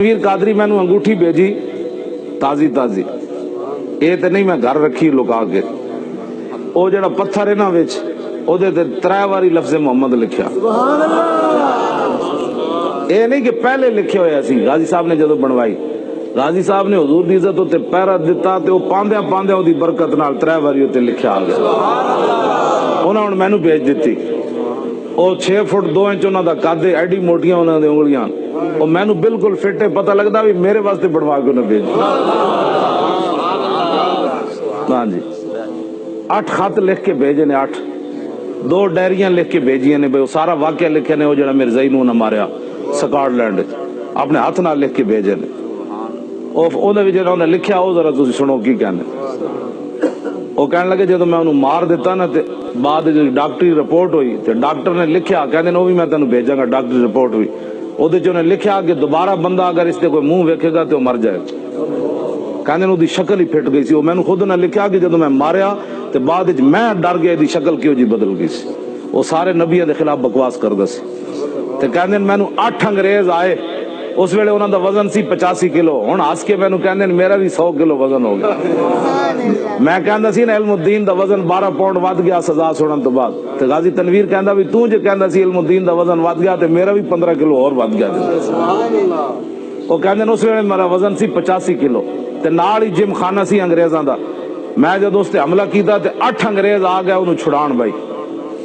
वीर कादरी मैनू अंगूठी भेजी ताजी ताजी, ये तो नहीं मैं घर रखी लुका के। वो जड़ा पत्थर है ना विच ओदे ते 3 बारी लफ्ज़े मोहम्मद लिखा। ये नहीं कि पहले लिखे हुए सी। गाजी साहब ने जदों बनवाई, गाजी साहब ने हुजूर दी इज्जत उत्ते पहरा दिता ते वो पांदियां पांदियां ओदी बरकत नाल 3 बारी उत्ते लिखा आ गया। उन्हां हुण मैनू भेज दिती। वो 6 फुट 2 इंच उन्हां दा कद, एडी मोटियां उन्हां दी उंगलियां, और मैनू बिल्कुल फिट है। पता लगता भी मेरे वास्ते बनवा के उन्हें भेज। हाँ जी, 8 खत लिख के भेजे ने, 8 2 डायरियां लिख के भेजिया ने। वो सारा वाक्य लिखे ने, वो जरा मिर्जाई नूं ना मारिया स्कॉटलैंड अपने हाथ नाल लिख के भेजे ने। उन्हें लिखा वो जरा तुम सुनो की कहने। वो कह लगे जो मैं उन्होंने मार दिता ना, तो बाद डॉक्टरी रिपोर्ट हुई तो डॉक्टर ने लिखा, कहते वो भी मैं तेन भेजांगा डॉक्टरी रिपोर्ट हुई। उन्हें लिखा कि दोबारा बंदा अगर इससे कोई मुंह वेखेगा तो मर जाएगा। कहते उसकी शक्ल ही फिट गई सी। वो मैंने खुद ने लिखा कि जब मैं मारिया तो बाद मैं डर गया इसकी शक्ल क्यों जी बदल गई सी। वो सारे नबियों के खिलाफ बकवास करता सी। तो कहते मैनू 8 अंग्रेज आए, उस वेले उन्होंने वजन सी 85 किलो। हुण हस के मैनू कहते मेरा भी 100 किलो वजन हो गया। मैं कहता सी ना इल्मुद्दीन दा वजन 12 पाउंड वध गया सजा सुनन तो बाद। तो गाजी तनवीर कहता भी तू जो कहता सी इल्मुद्दीन दा वजन वध गया तो मेरा भी 15 किलो और वध गया। वो कहते उस वेले मेरा वजन सी 85 किलो ते नाल ही जिम खाना सी अंग्रेजां दा। मैं जब उस ते हमला किया तो 8 अंग्रेज आ गए उन्होंने छुड़ाण भाई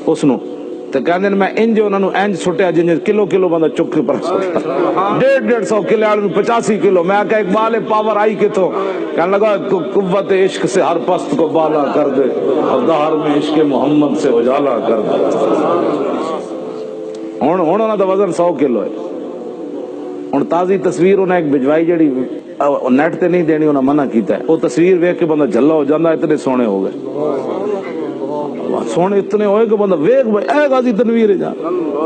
उसनों। तो कहते मैं इंज उन्होंने इंज सुटिया जिंज किलो किलो बंदा चुक के पर 150 किलो 85 किलो। मैं क्या इकबाल पावर आई कितों। कहने लगा कुव्वत इश्क से हर पस्त को बाला कर दे और दहर में इश्क मोहम्मद से उजाला कर दे। हुण उन्होंने तो वजन 100 किलो है। हुण ताजी तस्वीर उन्हें एक भिजवाई जड़ी नेट ते नहीं देनी, उन्हें मना किया। वो तस्वीर वेख के बंदा झल्ला हो जाता, इतने सोहने हो गए। सोने इतने होए कि बंदा वेख भाई ए गाजी तनवीर है जा।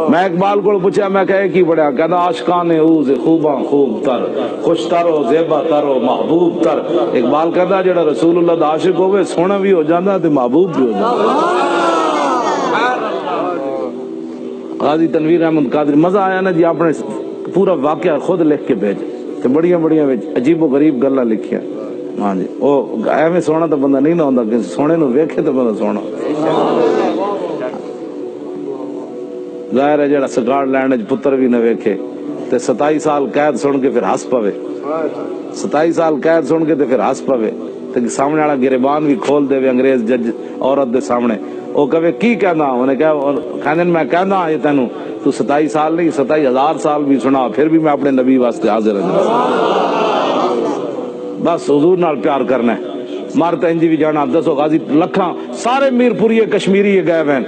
मैं इकबाल को पूछा, मैं कहे की बड़ा, कहता आशिकान ऊज़ खूबा खूब तर खुश तरो ज़ेबा तरो महबूब तर। इकबाल कहता जेड़ा रसूलुल्लाह दा आशिक होवे सोना भी हो जाता ते महबूब भी हो जाता। गाजी तनवीर अहमद कादरी मजा आया ना जी। आपने पूरा वाकया खुद लिख के भेजे तो बड़िया बड़िया अजीबो गरीब गल्लां लिखिया। हाँ जी, वो एवं सोना तो बंदा नहीं ना होंदा, सोने नूं वेखे तो बंदा सोना। जाहिर है जेड़ा स्कॉटलैंड च पुत्र भी न वेखे ते 27 साल कैद सुन के फिर हस पवे। 27 साल कैद सुन के फिर हस पवे ते सामने वाला गिरबान भी खोल देवे अंग्रेज जज औरत दे सामने। वो कहे की कहना, उन्हें कहते मैं कहना ये तेनू तू 27 साल नहीं 27,000 साल भी सुना फिर भी मैं अपने नबी वास्ते हाजिर हूं। बस हुजूर नाल प्यार करना है। मर तो इंज भी जाना। दसो गाजी लखा सारे मीरपुरी कश्मीरी गए हुए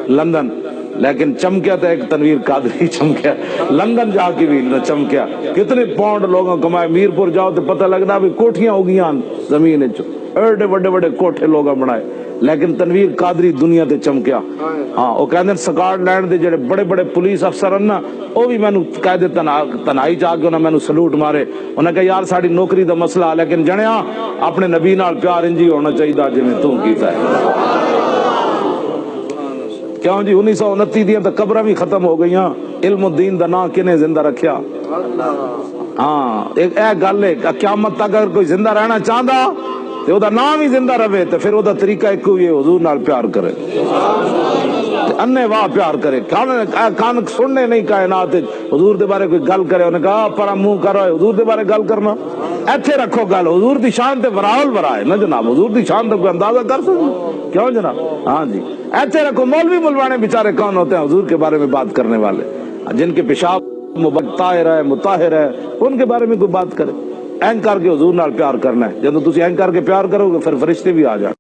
लंदन, लेकिन चमकिया तो एक तनवीर कादरी चमकिया। लंदन जाके भी न चमकिया। कितने पाउंड लोगों कमाए। मीरपुर जाओ तो पता लगता भी कोठियां हो गई जमीन एडे बड़े बड़े कोठे लोग बनाए, लेकिन तनवीर कादरी दुनिया ते चमकिया। हाँ, वो कहते स्कॉटलैंड के जेडे बड़े बड़े पुलिस अफसर हैं ना, वो भी मैनू कहते तनाई च आके उन्हें मैनू सलूट मारे। उन्हें कहा यार साड़ी नौकरी का मसला, लेकिन जनिया अपने नबी नाल प्यार इंज ही होना चाहिए जिवें तू कीता है। क्यों जी 1929 दी तो कब्रां भी खत्म हो गई। इल्मुद्दीन दा नाम किने जिंदा रखिया। हाँ, एक गल है क़यामत तक अगर कोई जिंदा रहना चाहता तो उसका नाम ही जिंदा रहे तो फिर उसका तरीका एक ही है, हुजूर नाल प्यार करे, अन्ने वाह प्यार करे। कान सुनने नहीं कायनात हुजूर दे बारे कोई गल करे, उन्हें कहा पर मुंह करो हुजूर दे बारे गल करना। इत्थे रखो गल, हुजूर दी शान ते वरावल वरा है ना जनाब। हुजूर दी शान तो कोई अंदाजा कर सकते क्यों जनाब। हाँ जी, इत्थे रखो। मौलवी मुलवाने बेचारे कौन होते हैं हुजूर के बारे में बात करने वाले, जिनके पेशाब ताहिर है मुताहिर है, उनके बारे में कोई बात करे। एंग करके हुजूर नाल प्यार करना है। जब तुम एंग करके प्यार करोगे फिर फरिश्ते भी आ जाए।